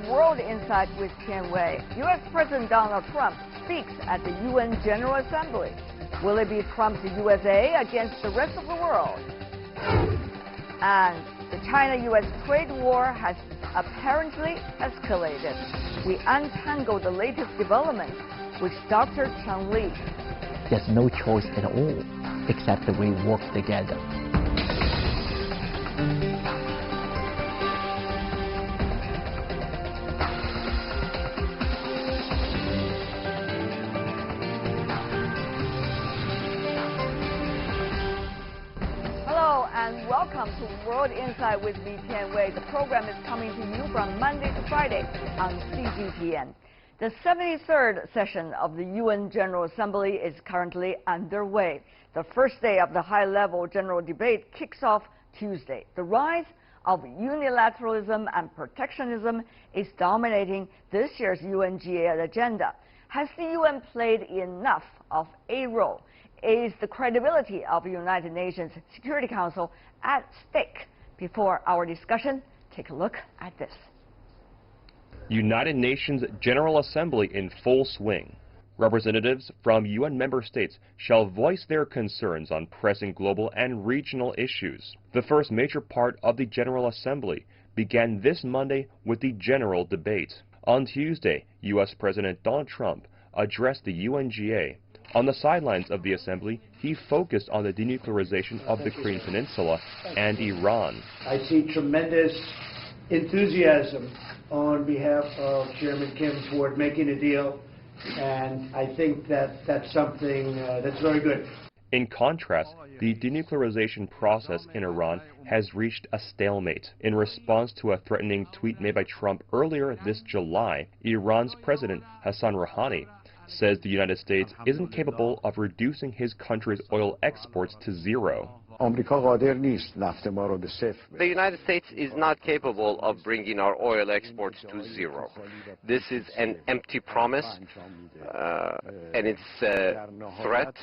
World Insight with Cheng Li. U.S. President Donald Trump speaks at the UN General Assembly. Will it be Trump's USA against the rest of the world? And the China-U.S. trade war has apparently escalated. We untangle the latest developments with Dr. Cheng Li. There's no choice at all except that we work together. Hello and welcome to World Insight with me, Cheng Li. The program is coming to you from Monday to Friday on CGTN. The 73rd session of the UN General Assembly is currently underway. The first day of the high-level general debate kicks off Tuesday. The rise of unilateralism and protectionism is dominating this year's UNGA agenda. Has the UN played enough of a role? Is the credibility of the United Nations Security Council at stake? Before our discussion, take a look at this. United Nations General Assembly in full swing. Representatives from UN member states shall voice their concerns on pressing global and regional issues. The first major part of the General Assembly began this Monday with the general debate. On Tuesday, U.S. President Donald Trump addressed the UNGA. On the sidelines of the assembly, he focused on the denuclearization of the Korean Peninsula and Iran. I see tremendous enthusiasm on behalf of Chairman Kim toward making a deal, and I think that that's something that's very good. In contrast, the denuclearization process in Iran has reached a stalemate. In response to a threatening tweet made by Trump earlier this July, Iran's President Hassan Rouhani says the United States isn't capable of reducing his country's oil exports to zero. The United States is not capable of bringing our oil exports to zero. This is an empty promise, and it's a threat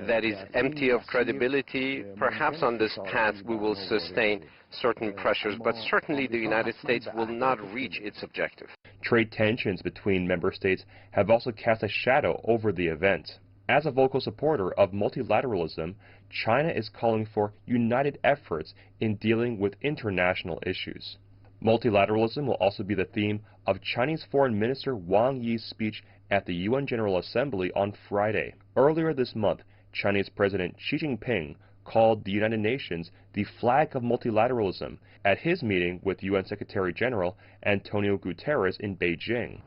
that is empty of credibility. Perhaps on this path we will sustain certain pressures, but certainly the United States will not reach its objective. Trade tensions between member states have also cast a shadow over the event. As a vocal supporter of multilateralism, China is calling for united efforts in dealing with international issues. Multilateralism will also be the theme of Chinese Foreign Minister Wang Yi's speech at the UN General Assembly on Friday. Earlier this month, Chinese President Xi Jinping called the United Nations the flag of multilateralism at his meeting with UN Secretary General Antonio Guterres in Beijing.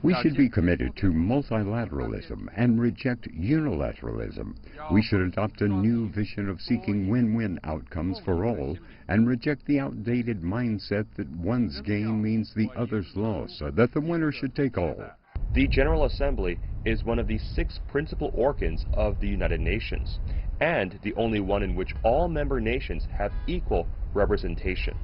We should be committed to multilateralism and reject unilateralism. We should adopt a new vision of seeking win-win outcomes for all and reject the outdated mindset that one's gain means the other's loss, so that the winner should take all. The General Assembly is one of the 6 principal organs of the United Nations, and the only one in which all member nations have equal representation.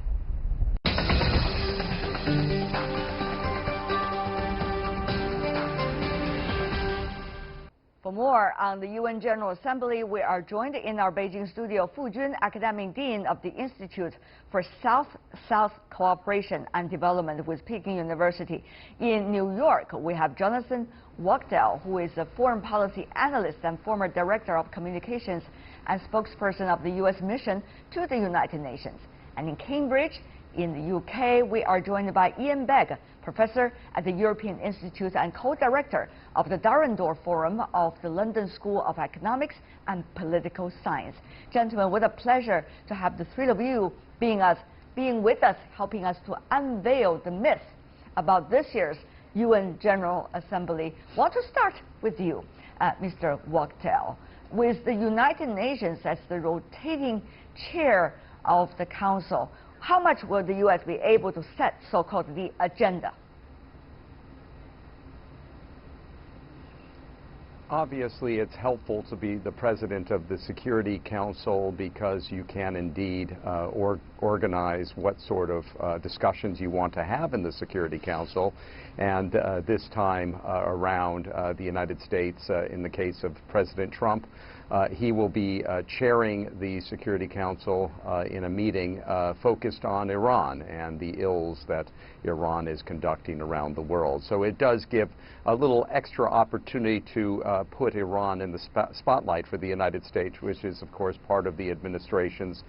For more on the UN General Assembly, we are joined in our Beijing studio, Fu Jun, Academic Dean of the Institute for South-South Cooperation and Development with Peking University. In New York, we have Jonathan Wachtel, who is a foreign policy analyst and former director of communications and spokesperson of the U.S. mission to the United Nations. And in Cambridge, in the UK, we are joined by Ian Begg, professor at the European Institute and co-director of the Darendorf Forum of the London School of Economics and Political Science. Gentlemen, what a pleasure to have the three of you being with us, helping us to unveil the myth about this year's UN General Assembly. I want to start with you, Mr. Wachtel. With the United Nations as the rotating chair of the Council, how much will the U.S. be able to set so-called the agenda? Obviously, it's helpful to be the president of the Security Council because you can indeed organize what sort of discussions you want to have in the Security Council. And this time around, the United States, in the case of President Trump, He will be chairing the Security Council in a meeting focused on Iran and the ills that Iran is conducting around the world. So it does give a little extra opportunity to put Iran in the spotlight for the United States, which is, of course, part of the administration's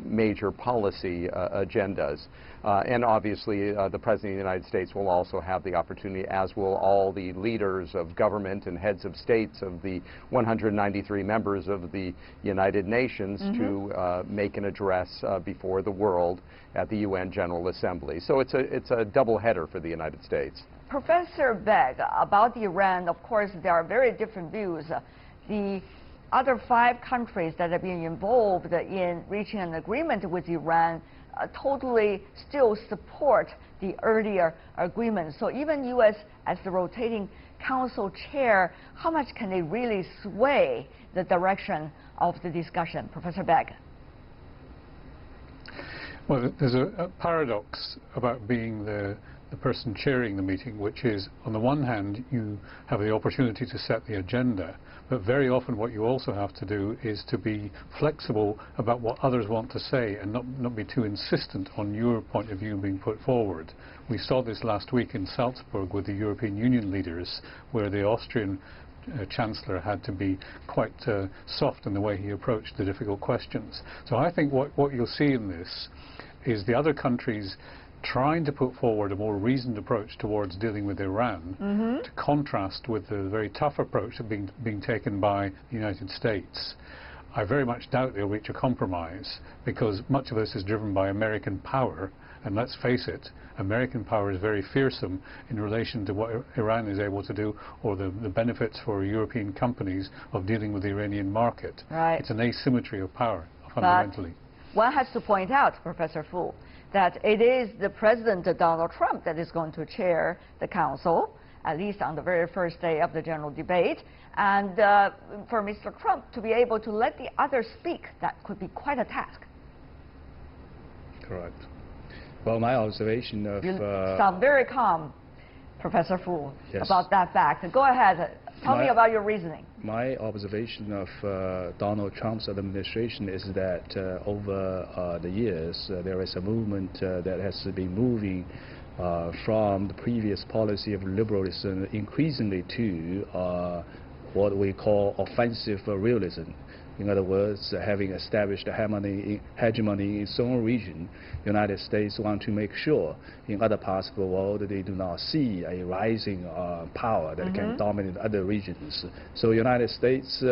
major policy agendas. And obviously, the President of the United States will also have the opportunity, as will all the leaders of government and heads of states of the 193 members of the United Nations to make an address before the world at the UN General Assembly. So it's a double header for the United States. Professor Beck, about Iran, of course, there are very different views. The other 5 countries that have been involved in reaching an agreement with Iran totally still support the earlier agreement. So even U.S. as the rotating council chair, how much can they really sway the direction of the discussion? Professor Beck. Well, there's a paradox about being the person chairing the meeting, which is, on the one hand, you have the opportunity to set the agenda, but very often what you also have to do is to be flexible about what others want to say and not be too insistent on your point of view being put forward. We saw this last week in Salzburg with the European Union leaders, where the Austrian Chancellor had to be quite soft in the way he approached the difficult questions. So I think what you'll see in this is the other countries trying to put forward a more reasoned approach towards dealing with Iran, to contrast with the very tough approach that being taken by the United States. I very much doubt they'll reach a compromise, because much of this is driven by American power, and let's face it, American power is very fearsome in relation to what Iran is able to do, or the benefits for European companies of dealing with the Iranian market. Right. It's an asymmetry of power, fundamentally. But one has to point out, Professor Fu, that it is the President Donald Trump that is going to chair the council, at least on the very first day of the general debate. And for Mr. Trump to be able to let the others speak, that could be quite a task. Correct. Well, my observation of... You sound very calm, Professor Fu, yes, about that fact. Go ahead. Tell me about your reasoning. My observation of Donald Trump's administration is that over the years, there is a movement that has been moving from the previous policy of liberalism increasingly to what we call offensive realism. In other words, having established a hegemony in its own region, the United States want to make sure in other parts of the world they do not see a rising power that can dominate other regions. So the United States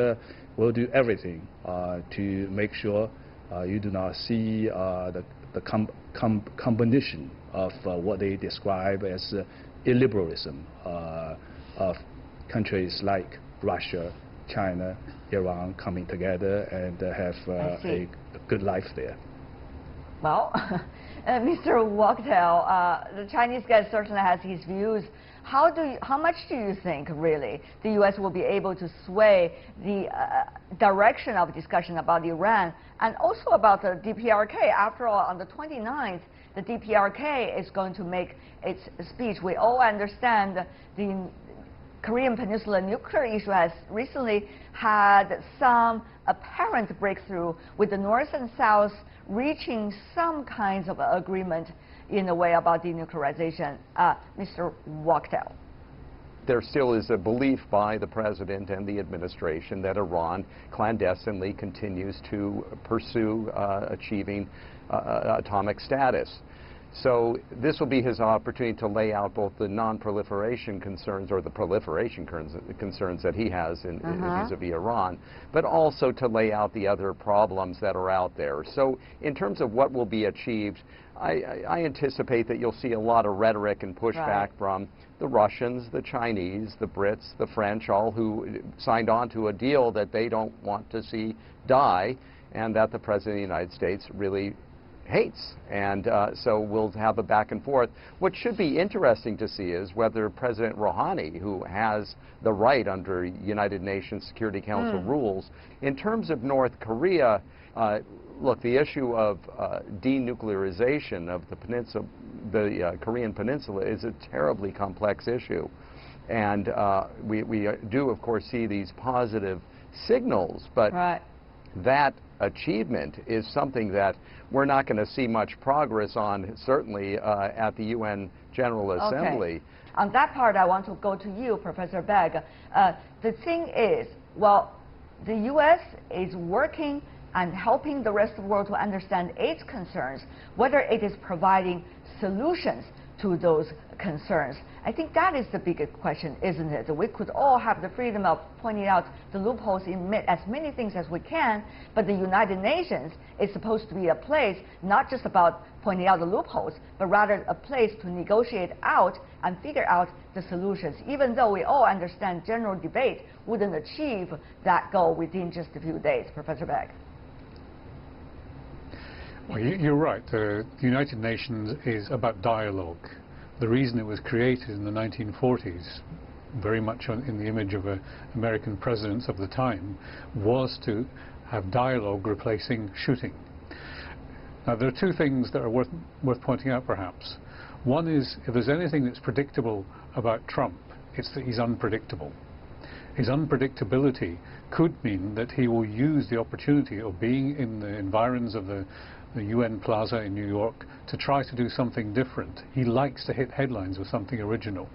will do everything to make sure you do not see the combination of what they describe as illiberalism of countries like Russia, China, Iran coming together and have a good life there. Well, Mr. Wachtel, the Chinese guy certainly has his views. How much do you think, really, the U.S. will be able to sway the direction of discussion about Iran and also about the DPRK? After all, on the 29th, the DPRK is going to make its speech. We all understand the Korean Peninsula nuclear issue has recently had some apparent breakthrough, with the North and South reaching some kinds of agreement in a way about denuclearization. Mr. Wachtel. There still is a belief by the President and the administration that Iran clandestinely continues to pursue achieving atomic status. So this will be his opportunity to lay out both the non-proliferation concerns, or the proliferation concerns that he has in vis-a-vis Iran, but also to lay out the other problems that are out there. So in terms of what will be achieved, I anticipate that you'll see a lot of rhetoric and pushback from the Russians, the Chinese, the Brits, the French, all who signed on to a deal that they don't want to see die, and that the President of the United States really hates. And so we'll have a back and forth. What should be interesting to see is whether President Rouhani, who has the right under United Nations Security Council rules, in terms of North Korea, look, the issue of denuclearization of the peninsula, the Korean Peninsula, is a terribly complex issue. And we do, of course, see these positive signals, but that achievement is something that we're not going to see much progress on, certainly at the UN General Assembly. On that part, I want to go to you, Professor Begg. The thing is, well, the U.S. is working and helping the rest of the world to understand its concerns, whether it is providing solutions to those concerns. I think that is the biggest question, isn't it? We could all have the freedom of pointing out the loopholes in as many things as we can, but the United Nations is supposed to be a place not just about pointing out the loopholes, but rather a place to negotiate out and figure out the solutions, even though we all understand general debate wouldn't achieve that goal within just a few days. Professor Begg. Well, you're right. The United Nations is about dialogue. The reason it was created in the 1940s, very much in the image of American presidents of the time, was to have dialogue replacing shooting. Now, there are two things that are worth pointing out, perhaps. One is, if there's anything that's predictable about Trump, it's that he's unpredictable. His unpredictability could mean that he will use the opportunity of being in the environs of the UN Plaza in New York to try to do something different. He likes to hit headlines with something original.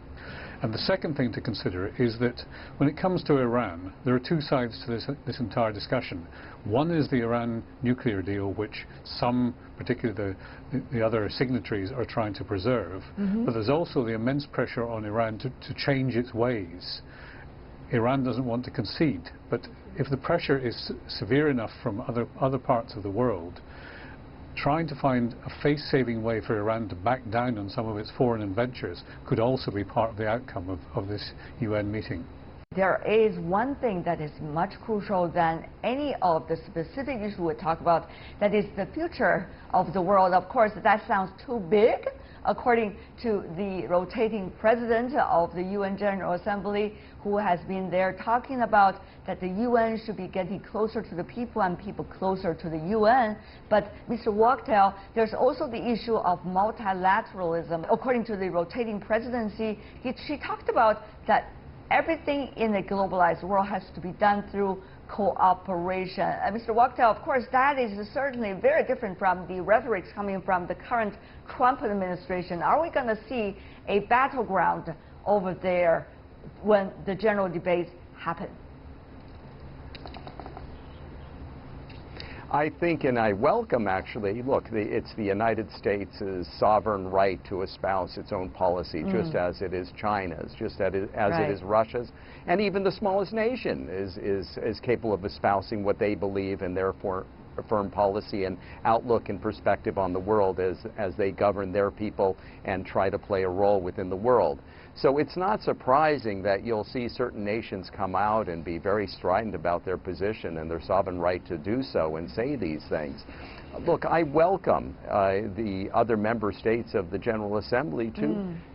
And the second thing to consider is that when it comes to Iran, there are two sides to this entire discussion. One is the Iran nuclear deal, which some, particularly the other signatories, are trying to preserve. But there's also the immense pressure on Iran to change its ways. Iran doesn't want to concede, but if the pressure is severe enough from other parts of the world, trying to find a face-saving way for Iran to back down on some of its foreign ventures could also be part of the outcome of this UN meeting. There is one thing that is much crucial than any of the specific issues we talk about, that is the future of the world. Of course, that sounds too big, according to the rotating president of the UN General Assembly, who has been there talking about that the UN should be getting closer to the people and people closer to the UN. But Mr. Wachtel, there's also the issue of multilateralism. According to the rotating presidency, she talked about that everything in a globalized world has to be done through cooperation. Mr. Wachtel, of course, that is certainly very different from the rhetoric coming from the current Trump administration. Are we going to see a battleground over there when the general debates happen? I think, and I welcome, actually, look, it's the United States' sovereign right to espouse its own policy, just as it is China's, just as it is Russia's, and even the smallest nation is capable of espousing what they believe in their foreign policy and outlook and perspective on the world as they govern their people and try to play a role within the world. So it's not surprising that you'll see certain nations come out and be very strident about their position and their sovereign right to do so and say these things. Look, I welcome the other member states of the General Assembly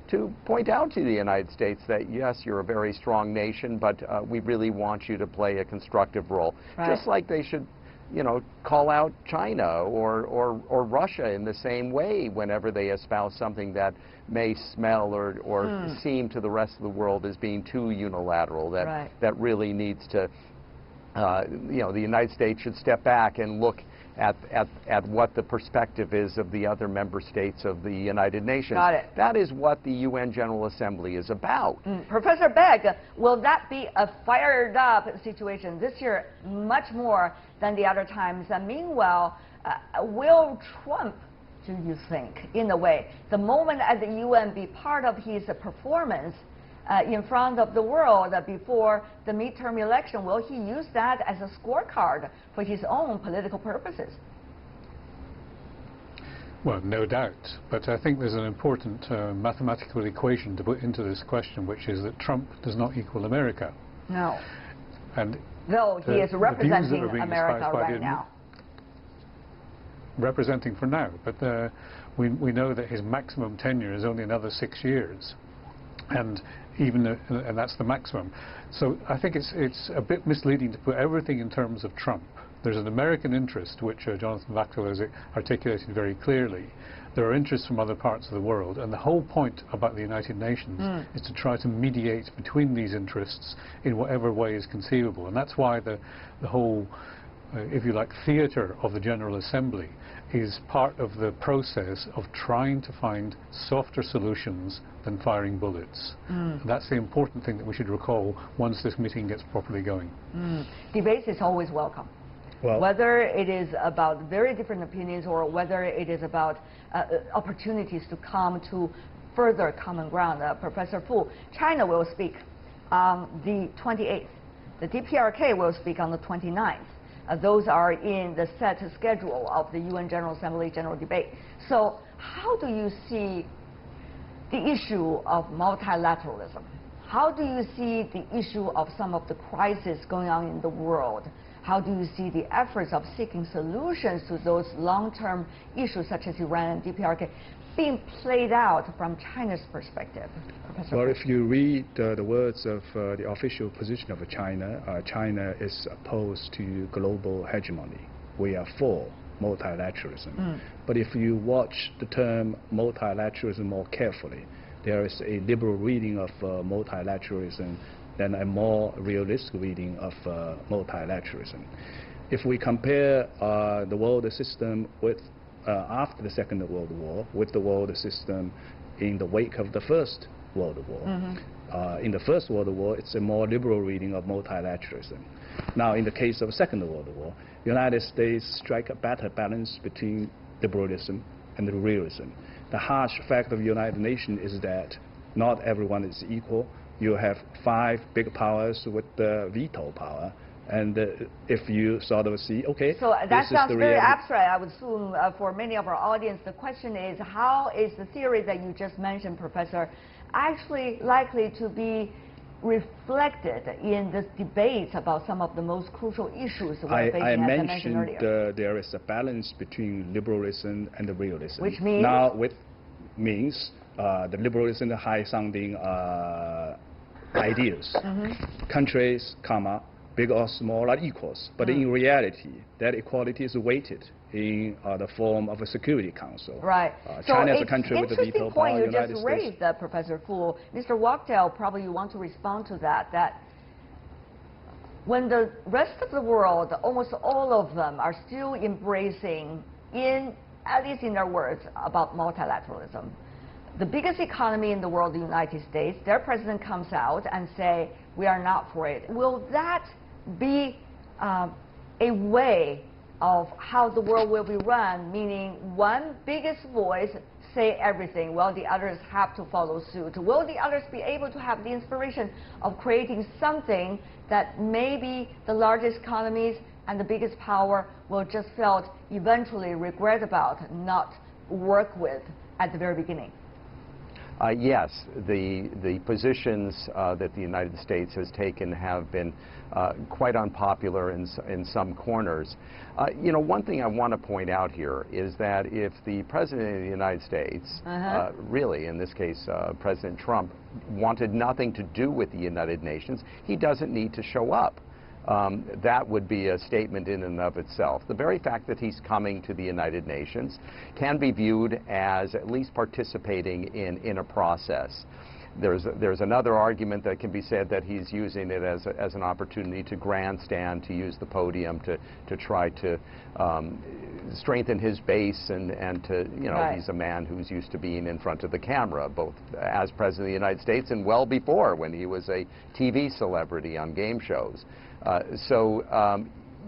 to point out to the United States that, yes, you're a very strong nation, but we really want you to play a constructive role. Just like they should, you know, call out China or Russia in the same way whenever they espouse something that may smell or seem to the rest of the world as being too unilateral, that really needs to, you know, the United States should step back and look at what the perspective is of the other member states of the United Nations. Got it. That is what the UN General Assembly is about. Professor Begg, will that be a fired up situation this year much more than the other times? And meanwhile, will Trump, do you think, in a way, the moment at the UN be part of his performance in front of the world before the midterm election? Will he use that as a scorecard for his own political purposes? Well, no doubt. But I think there's an important mathematical equation to put into this question, which is that Trump does not equal America. No. And though he is representing America right now. Representing for now. But we know that his maximum tenure is only another 6 years. And and that's the maximum. So I think it's a bit misleading to put everything in terms of Trump. There's an American interest, which Jonathan Wachtel has articulated very clearly, there are interests from other parts of the world, and the whole point about the United Nations is to try to mediate between these interests in whatever way is conceivable. And that's why the whole, if you like, theatre of the General Assembly is part of the process of trying to find softer solutions than firing bullets. And that's the important thing that we should recall once this meeting gets properly going. Debate is always welcome. Well, whether it is about very different opinions or whether it is about opportunities to come to further common ground. Professor Fu, China will speak on the 28th. The DPRK will speak on the 29th. Those are in the set schedule of the UN General Assembly General Debate. So how do you see the issue of multilateralism? How do you see the issue of some of the crises going on in the world? How do you see the efforts of seeking solutions to those long-term issues such as Iran and DPRK being played out from China's perspective? Professor well, Fu? if you read the words of the official position of China, China is opposed to global hegemony. We are for multilateralism. But if you watch the term multilateralism more carefully, there is a liberal reading of multilateralism than a more realistic reading of multilateralism. If we compare the world system with after the Second World War with the world system in the wake of the First World War, in the First World War, it's a more liberal reading of multilateralism. Now, in the case of the Second World War, the United States strike a better balance between liberalism and realism. The harsh fact of the United Nations is that not everyone is equal. You have 5 big powers with the veto power, and if you sort of see, okay, so that sounds very reality. abstract, I would assume, for many of our audience. The question is, how is the theory that you just mentioned, Professor, actually likely to be reflected in this debate about some of the most crucial issues we're facing, I as mentioned I mentioned earlier? There is a balance between liberalism and the realism. Which means? Now, means the liberalism, the high-sounding ideas. Countries, big or small, are equals. But in reality, that equality is weighted in the form of a Security Council. Right. China is a country with a veto power. Interesting point you just raised, Professor Fu. Mr. Wachtel, probably you want to respond to that. That when the rest of the world, almost all of them, are still embracing, at least in their words, about multilateralism. The biggest economy in the world, the United States, their president comes out and say, we are not for it. Will that be a way of how the world will be run, meaning one biggest voice say everything, while the others have to follow suit? Will the others be able to have the inspiration of creating something that maybe the largest economies and the biggest power will just felt eventually regret about not work with at the very beginning? Yes, the positions that the United States has taken have been quite unpopular in some corners. You know, one thing I want to point out here is that if the President of the United States, really in this case President Trump, wanted nothing to do with the United Nations, he doesn't need to show up. That would be a statement in and of itself. The very fact that he's coming to the United Nations can be viewed as at least participating in a process. There's another argument that can be said that he's using it as an opportunity to grandstand, to use the podium to try to strengthen his base and to, you know, he's a man who's used to being in front of the camera, both as President of the United States and well before, when he was a TV celebrity on game shows.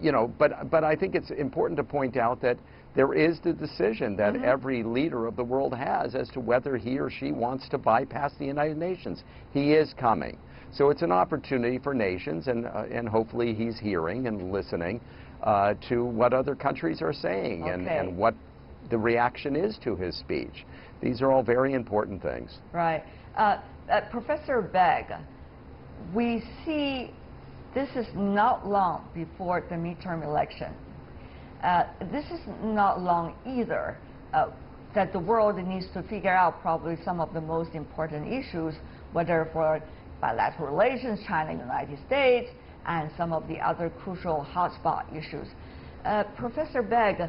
You know, but I think it's important to point out that there is the decision that every leader of the world has as to whether he or she wants to bypass the United Nations. He is coming. So it's an opportunity for nations, and hopefully he's hearing and listening to what other countries are saying and what the reaction is to his speech. These are all very important things. Right. Professor Begg, we see this is not long before the midterm election. This is not long either that the world needs to figure out probably some of the most important issues, whether for bilateral relations, China and the United States, and some of the other crucial hotspot issues. Professor Begg,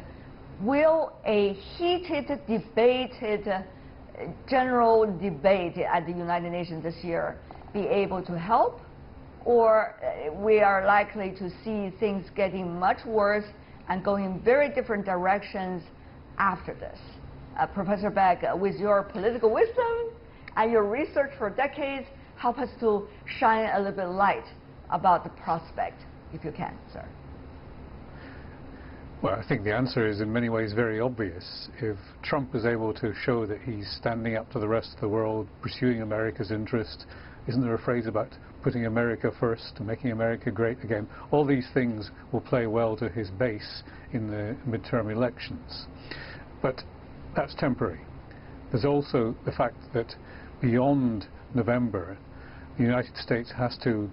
will a heated, debated, general debate at the United Nations this year be able to help? Or we are likely to see things getting much worse and going in very different directions after this? Professor Beck, with your political wisdom and your research for decades, help us to shine a little bit light about the prospect, if you can, sir. Well, I think the answer is in many ways very obvious. If Trump is able to show that he's standing up to the rest of the world, pursuing America's interest, isn't there a phrase about putting America first, making America great again? All these things will play well to his base in the midterm elections. But that's temporary. There's also the fact that beyond November, the United States has to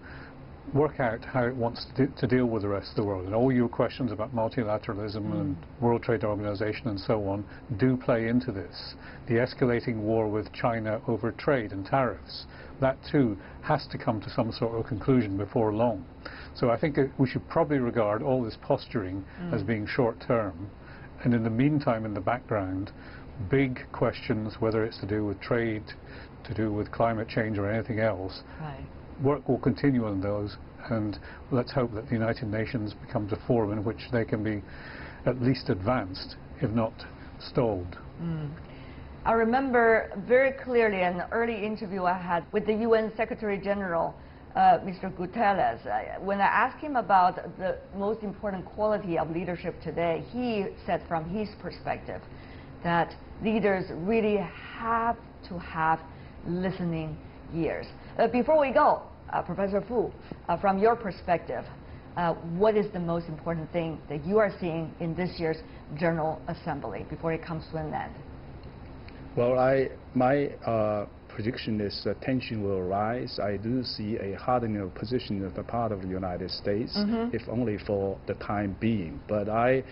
work out how it wants to deal with the rest of the world. And all your questions about multilateralism and World Trade Organization and so on do play into this. The escalating war with China over trade and tariffs, that too has to come to some sort of conclusion before long. So I think we should probably regard all this posturing as being short-term. And in the meantime, in the background, big questions, whether it's to do with trade, to do with climate change or anything else, work will continue on those, and let's hope that the United Nations becomes a forum in which they can be at least advanced, if not stalled. I remember very clearly an early interview I had with the UN Secretary General, Mr. Guterres. When I asked him about the most important quality of leadership today, he said from his perspective that leaders really have to have listening ears. Before we go, Professor Fu, from your perspective, what is the most important thing that you are seeing in this year's General Assembly before it comes to an end? Well, my prediction is that tension will rise. I do see a hardening of position of the part of the United States, if only for the time being. But I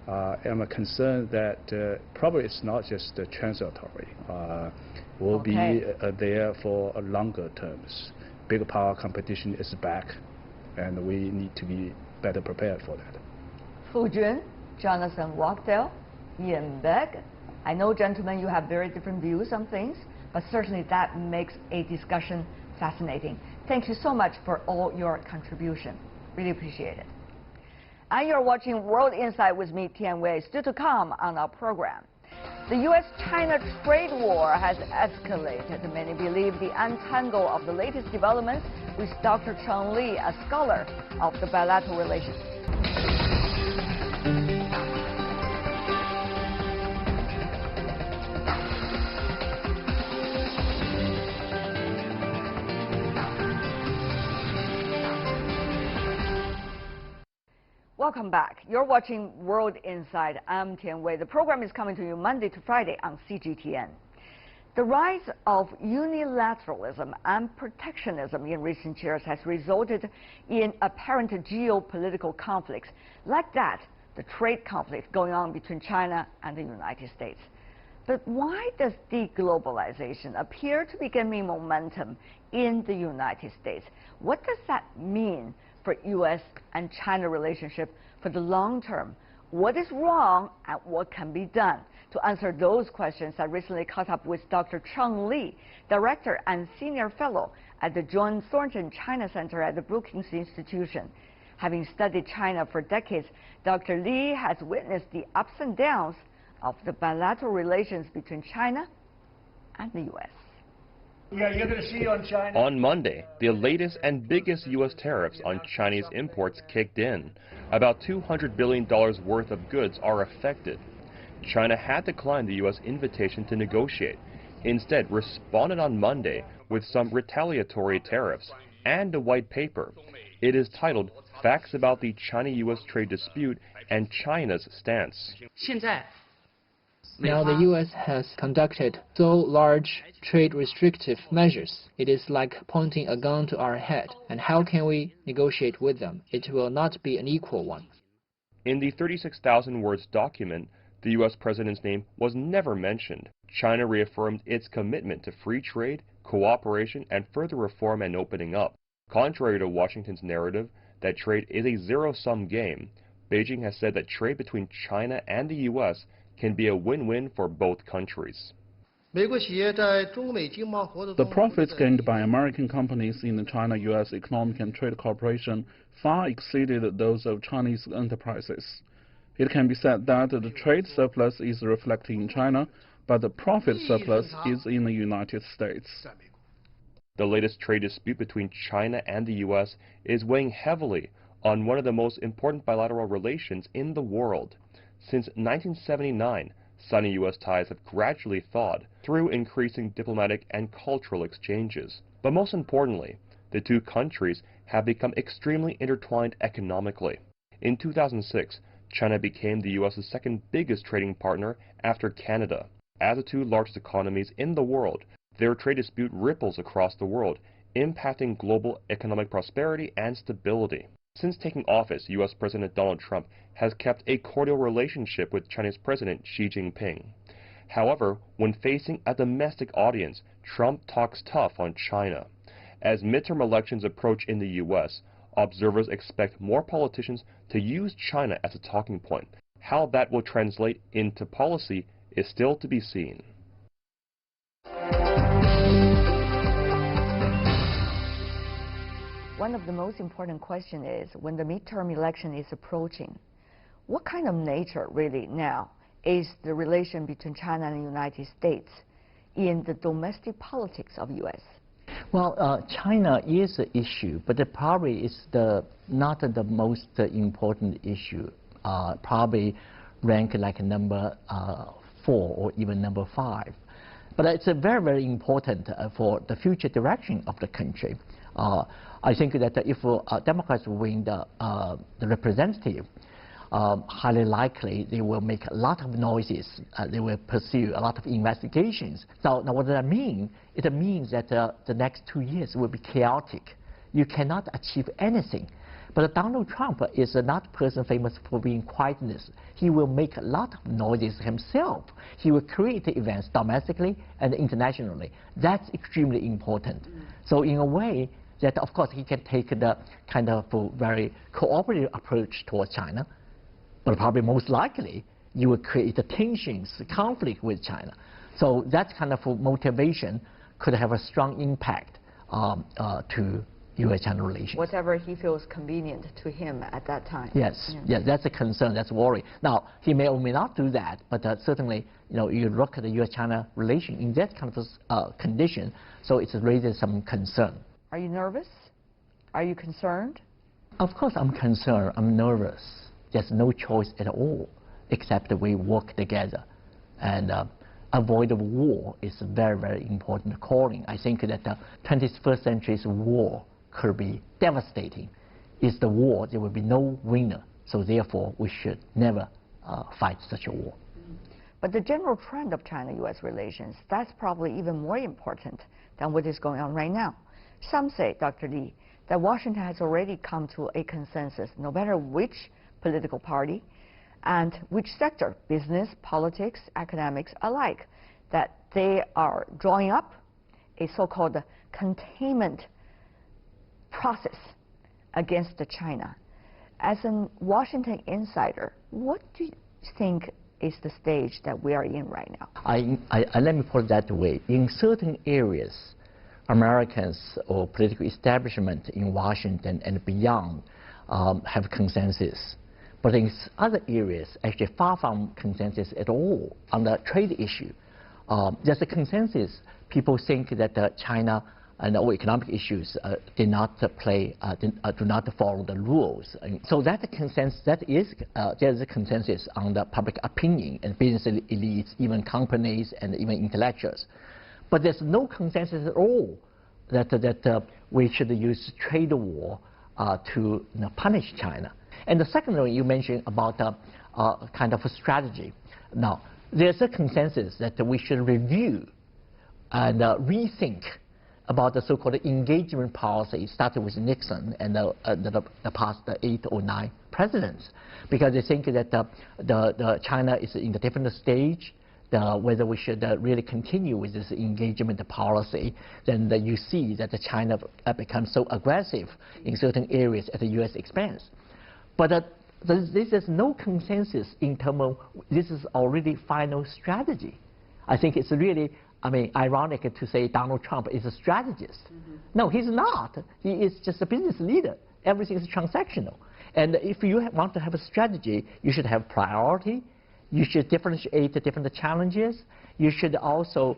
am concerned that probably it's not just transitory. Will be there for a longer terms. Big power competition is back, and we need to be better prepared for that. Fu Jun, Jonathan Walkdale, Ian Beck. I know, gentlemen, you have very different views on things, but certainly that makes a discussion fascinating. Thank you so much for all your contribution. Really appreciate it. And you're watching World Insight with me, Tian Wei. Still to come on our program. The U.S.-China trade war has escalated. Many believe the untangle of the latest developments with Dr. Cheng Li, a scholar of the bilateral relations. Welcome back. You're watching World Insight. I'm Tian Wei. The program is coming to you Monday to Friday on CGTN. The rise of unilateralism and protectionism in recent years has resulted in apparent geopolitical conflicts, like that, the trade conflict going on between China and the United States. But why does deglobalization appear to be gaining momentum in the United States? What does that mean for U.S. and China relationship for the long term? What is wrong and what can be done? To answer those questions, I recently caught up with Dr. Cheng Li, Director and Senior Fellow at the John Thornton China Center at the Brookings Institution. Having studied China for decades, Dr. Li has witnessed the ups and downs of the bilateral relations between China and the U.S. Yeah, you're going to see on China. On Monday, the latest and biggest U.S. tariffs on Chinese imports kicked in. About $200 billion worth of goods are affected. China had declined the U.S. invitation to negotiate, instead responded on Monday with some retaliatory tariffs and a white paper. It is titled Facts About the China-U.S. Trade Dispute and China's Stance. Now the U.S. has conducted so large trade restrictive measures. It is like pointing a gun to our head. And how can we negotiate with them? It will not be an equal one. In the 36,000 words document, the U.S. president's name was never mentioned. China reaffirmed its commitment to free trade, cooperation, and further reform and opening up. Contrary to Washington's narrative that trade is a zero-sum game, Beijing has said that trade between China and the U.S. can be a win-win for both countries. The profits gained by American companies in the China-U.S. Economic and Trade Cooperation far exceeded those of Chinese enterprises. It can be said that the trade surplus is reflected in China, but the profit surplus is in the United States. The latest trade dispute between China and the U.S. is weighing heavily on one of the most important bilateral relations in the world. Since 1979, Sino-U.S. ties have gradually thawed through increasing diplomatic and cultural exchanges. But most importantly, the two countries have become extremely intertwined economically. In 2006, China became the U.S.'s second biggest trading partner after Canada. As the two largest economies in the world, their trade dispute ripples across the world, impacting global economic prosperity and stability. Since taking office, U.S. President Donald Trump has kept a cordial relationship with Chinese President Xi Jinping. However, when facing a domestic audience, Trump talks tough on China. As midterm elections approach in the U.S., observers expect more politicians to use China as a talking point. How that will translate into policy is still to be seen. One of the most important questions is, when the midterm election is approaching, what kind of nature really now is the relation between China and the United States in the domestic politics of U.S.? Well, China is an issue, but it probably is not the most important issue. Probably rank like number 4 or even number 5. But it's very, very important for the future direction of the country. I think that if Democrats win the representative, highly likely they will make a lot of noises. They will pursue a lot of investigations. So now what does that mean? It means that the next 2 years will be chaotic. You cannot achieve anything. But Donald Trump is not a person famous for being quietness. He will make a lot of noises himself. He will create events domestically and internationally. That's extremely important. So in a way, that of course he can take the kind of very cooperative approach towards China, but probably most likely you will create the tensions, conflict with China. So that kind of motivation could have a strong impact to U.S.-China relations. Whatever he feels convenient to him at that time. Yes, yes, that's a concern, that's a worry. Now, he may or may not do that, but certainly, you look at the U.S.-China relation in that kind of condition, so it raises some concern. Are you nervous? Are you concerned? Of course I'm concerned, I'm nervous. There's no choice at all, except that we work together. And avoid of war is a very, very important calling. I think that the 21st century's war could be devastating. It's the war, there will be no winner. So therefore, we should never fight such a war. But the general trend of China-U.S. relations, that's probably even more important than what is going on right now. Some say, Dr. Li, that Washington has already come to a consensus, no matter which political party and which sector, business, politics, academics alike, that they are drawing up a so-called containment process against China. As a Washington insider, what do you think is the stage that we are in right now? Let me put it that way. In certain areas, Americans or political establishment in Washington and beyond have consensus. But in other areas, actually far from consensus at all on the trade issue. There's a consensus. People think that China and all economic issues do not follow the rules. And so that consensus, there's a consensus on the public opinion and business elites, even companies and even intellectuals. But there's no consensus at all that we should use trade war to punish China. And the second one you mentioned about kind of a strategy. Now, there's a consensus that we should review and rethink about the so-called engagement policy started with Nixon and the past 8 or 9 presidents, because they think that the China is in a different stage. Whether we should really continue with this engagement policy, then you see that China becomes so aggressive in certain areas at the U.S. expense. But there's no consensus in terms of this is already final strategy. I think it's really, I mean, ironic to say Donald Trump is a strategist. No, he's not. He is just a business leader. Everything is transactional. And if you want to have a strategy, you should have priority. You should differentiate the different challenges. You should also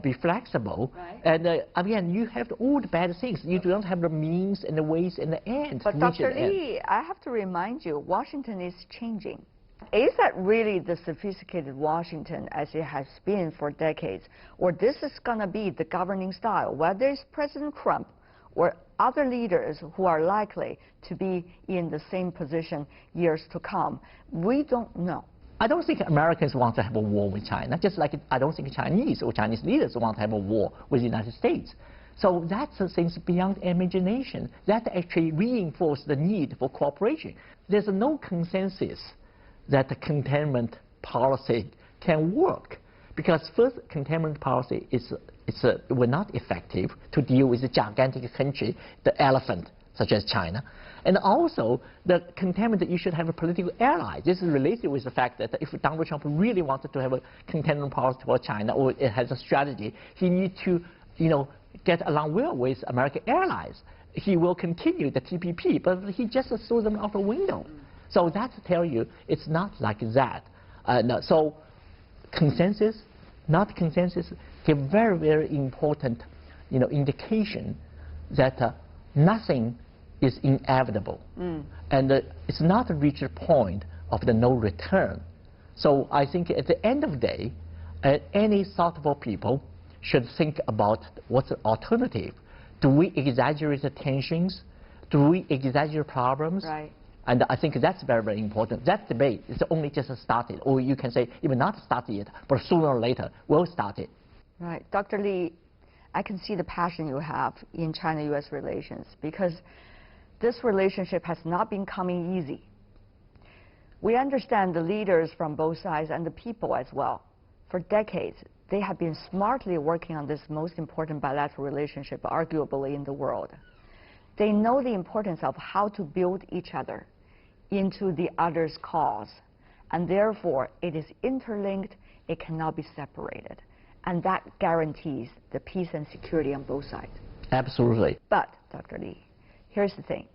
be flexible. Right. And again, you have all the bad things. You do not have the means and the ways and the ends. But Dr. Li, I have to remind you, Washington is changing. Is that really the sophisticated Washington as it has been for decades? Or this is going to be the governing style, whether it's President Trump or other leaders who are likely to be in the same position years to come? We don't know. I don't think Americans want to have a war with China, just like I don't think Chinese or Chinese leaders want to have a war with the United States. So that's things beyond imagination. That actually reinforces the need for cooperation. There's no consensus that the containment policy can work, because first, containment policy were not effective to deal with a gigantic country, the elephant, such as China. And also, the containment that you should have a political ally. This is related with the fact that if Donald Trump really wanted to have a containment policy toward China, or it has a strategy, he needs to, get along well with American allies. He will continue the TPP, but he just threw them out the window. So that tells you it's not like that. No, so consensus, not consensus, give very, very important, indication that nothing is inevitable. And it's not reached a point of the no return. So I think at the end of the day, any thoughtful people should think about what's the alternative. Do we exaggerate the tensions? Do we exaggerate problems? Right. And I think that's very, very important. That debate is only just started, or you can say even not started yet, but sooner or later will start it. Right. Dr. Li, I can see the passion you have in China-U.S. relations, because this relationship has not been coming easy. We understand the leaders from both sides and the people as well. For decades, they have been smartly working on this most important bilateral relationship, arguably in the world. They know the importance of how to build each other into the other's cause, and therefore it is interlinked, it cannot be separated. And that guarantees the peace and security on both sides. Absolutely. But, Dr. Li, here's the thing.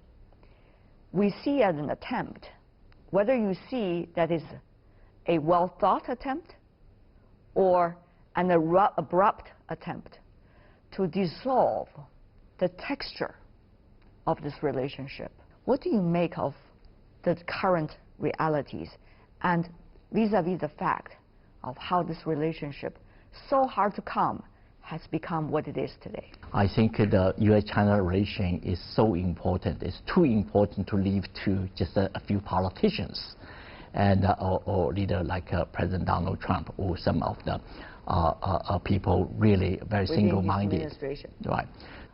We see as an attempt, whether you see that is a well-thought attempt or an abrupt attempt to dissolve the texture of this relationship. What do you make of the current realities and vis-a-vis the fact of how this relationship, so hard to come, has become what it is today? I think the U.S.-China relation is so important. It's too important to leave to just a few politicians and or leader like President Donald Trump or some of the people really very single-minded. Right.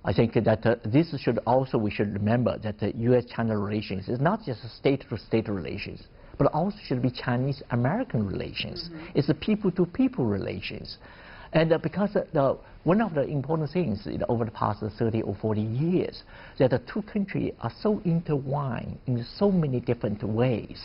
I think that this should also, we should remember that the U.S.-China relations is not just state-to-state relations, but also should be Chinese-American relations. It's the people-to-people relations. And because one of the important things over the past 30 or 40 years, that the two countries are so intertwined in so many different ways.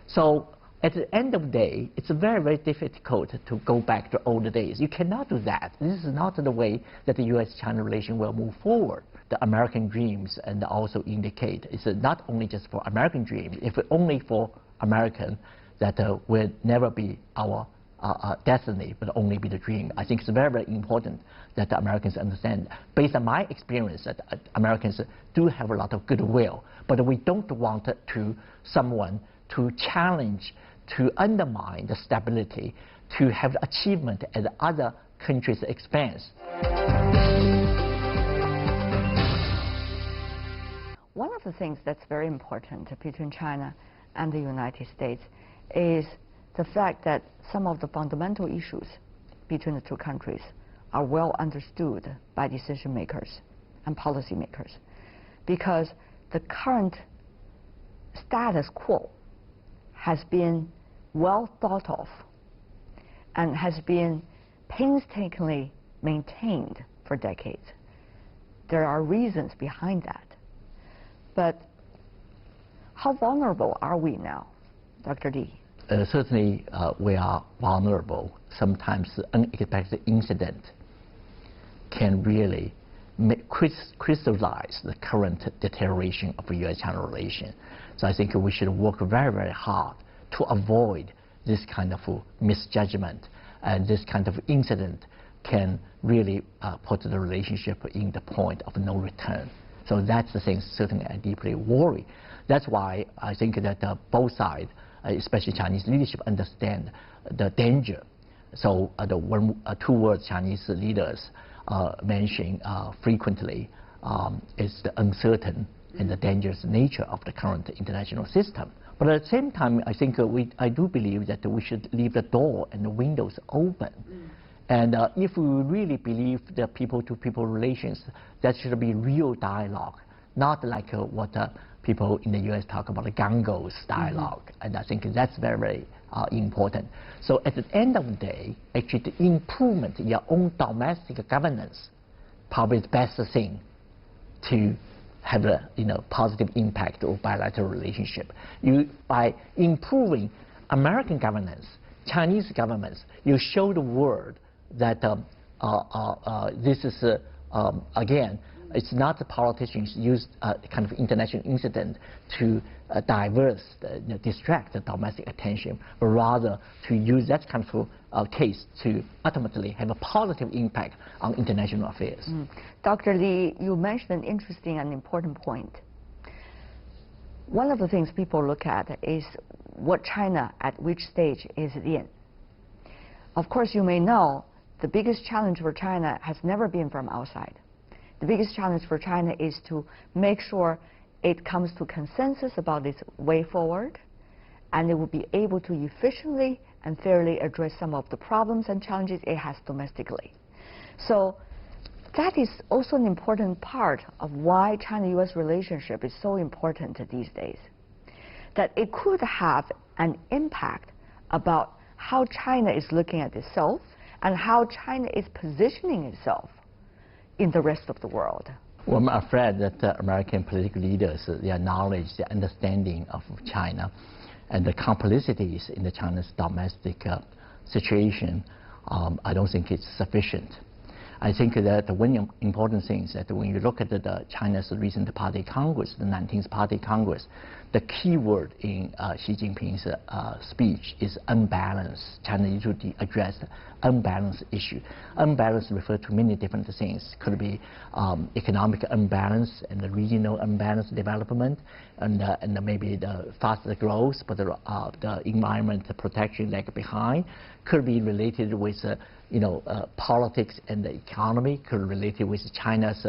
So at the end of the day, it's very, very difficult to go back to older days. You cannot do that. This is not the way that the U.S.-China relation will move forward. The American dreams and also indicate it's not only just for American dreams. If only for American, that will never be our destiny, but only be the dream. I think it's very, very important that the Americans understand. Based on my experience, that Americans do have a lot of goodwill, but we don't want someone to challenge, to undermine the stability, to have achievement at other countries' expense. One of the things that's very important between China and the United States is the fact that some of the fundamental issues between the two countries are well understood by decision makers and policy makers, because the current status quo has been well thought of and has been painstakingly maintained for decades. There are reasons behind that. But How vulnerable are we now, Dr. Li? Certainly, we are vulnerable. Sometimes unexpected incident can really crystallize the current deterioration of U.S.-China relations. So I think we should work very, very hard to avoid this kind of misjudgment, and this kind of incident can really put the relationship in the point of no return. So that's the thing certainly I deeply worry. That's why I think that both sides, especially Chinese leadership, understand the danger. So the two words Chinese leaders mention frequently is the uncertain and the dangerous nature of the current international system. But at the same time, I think I do believe that we should leave the door and the windows open. And if we really believe the people-to-people relations, that should be real dialogue, not like what people in the U.S. talk about, the gangos dialogue. And I think that's very, very important. So at the end of the day, actually the improvement in your own domestic governance probably the best thing to have a positive impact of bilateral relationship. By improving American governance, Chinese governments, you show the world that this is again, it's not the politicians use kind of international incident to distract the domestic attention, but rather to use that kind of case to ultimately have a positive impact on international affairs. Dr. Li, you mentioned an interesting and important point. One of the things people look at is what China at which stage is it in. Of course, you may know the biggest challenge for China has never been from outside. The biggest challenge for China is to make sure it comes to consensus about its way forward, and it will be able to efficiently and fairly address some of the problems and challenges it has domestically. So that is also an important part of why China-U.S. relationship is so important these days. That it could have an impact about how China is looking at itself and how China is positioning itself in the rest of the world. Well, I'm afraid that American political leaders, their knowledge, their understanding of China, and the complicities in the China's domestic situation, I don't think it's sufficient. I think that one important thing is that when you look at China's recent Party Congress, the 19th Party Congress, the key word in Xi Jinping's speech is unbalance. China needs to address unbalanced issue. Unbalance refers to many different things. Could be economic unbalance and the regional unbalanced development, and maybe the faster growth, but the environment protection lag behind. Could be related with politics and the economy, could be related with China's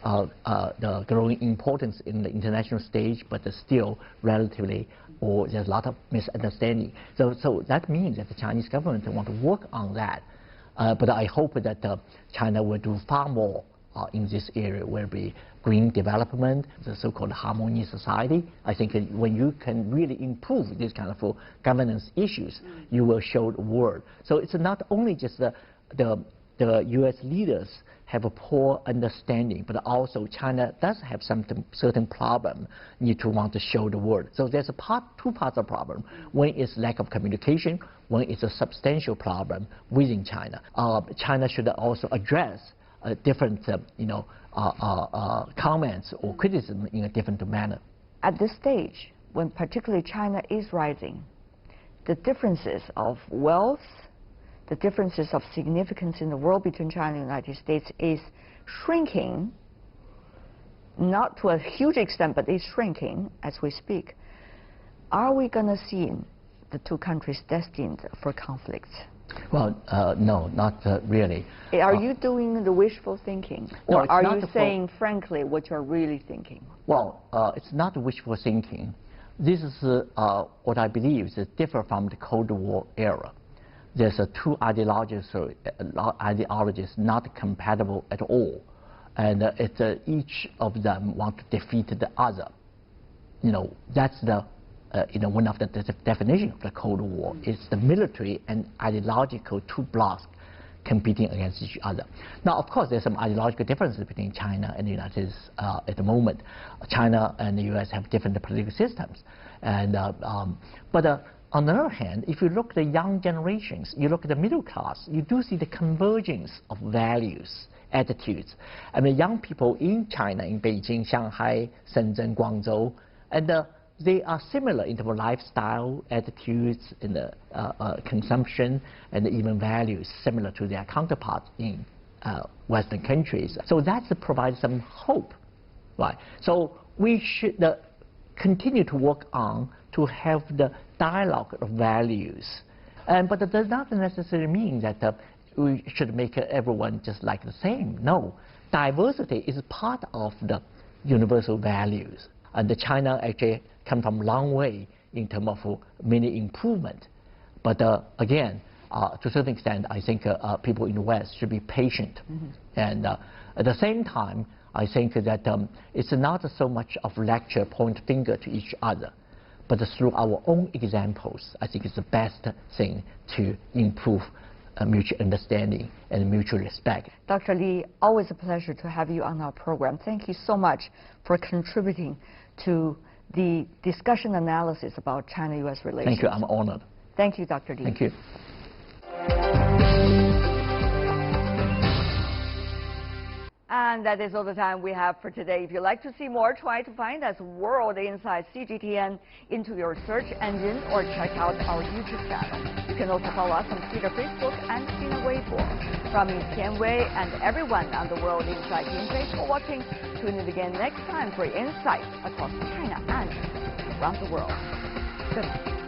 the growing importance in the international stage, but still relatively, or there's a lot of misunderstanding. So that means that the Chinese government want to work on that. But I hope that China will do far more in this area, where be green development, the so-called harmonious society. I think when you can really improve these kind of governance issues, you will show the world. So it's not only just the U.S. leaders have a poor understanding, but also China does have some certain problem need to want to show the world. So there's two parts of the problem. One is lack of communication. One is a substantial problem within China. China should also address different comments or criticism in a different manner. At this stage, when particularly China is rising, the differences of wealth, the differences of significance in the world between China and the United States is shrinking, not to a huge extent, but is shrinking as we speak. Are we going to see the two countries destined for conflict? Well, no, not really. Are you doing the wishful thinking? No, or are you saying, frankly, what you're really thinking? Well, it's not wishful thinking. This is what I believe is different from the Cold War era. There's two ideologies not compatible at all. And each of them want to defeat the other. That's the one of the definition of the Cold War. It's the military and ideological two blocks competing against each other. Now, of course, there's some ideological differences between China and the United States at the moment. China and the U.S. have different political systems. And, but on the other hand, if you look at the young generations, you look at the middle class, you do see the convergence of values, attitudes. I mean, young people in China, in Beijing, Shanghai, Shenzhen, Guangzhou, and they are similar in terms of lifestyle, attitudes, in the consumption, and even values similar to their counterparts in Western countries. So that provides some hope, right? So we should continue to work on to have the dialogue of values. But that does not necessarily mean that we should make everyone just like the same. No, diversity is part of the universal values. And China actually come from a long way in terms of many improvement. But again, to a certain extent, I think people in the West should be patient. And at the same time, I think that it's not so much of lecture, point finger to each other, but through our own examples, I think it's the best thing to improve mutual understanding and mutual respect. Dr. Li, always a pleasure to have you on our program. Thank you so much for contributing to the discussion analysis about China-U.S. relations. Thank you. I'm honored. Thank you, Dr. Li. Thank you. And that is all the time we have for today. If you'd like to see more, try to find us World Inside CGTN into your search engine or check out our YouTube channel. You can also follow us on Twitter, Facebook, and Sina Weibo. From Tian Wei and everyone on the World Inside team, thanks for watching. Tune in again next time for insights across China and around the world. Good night.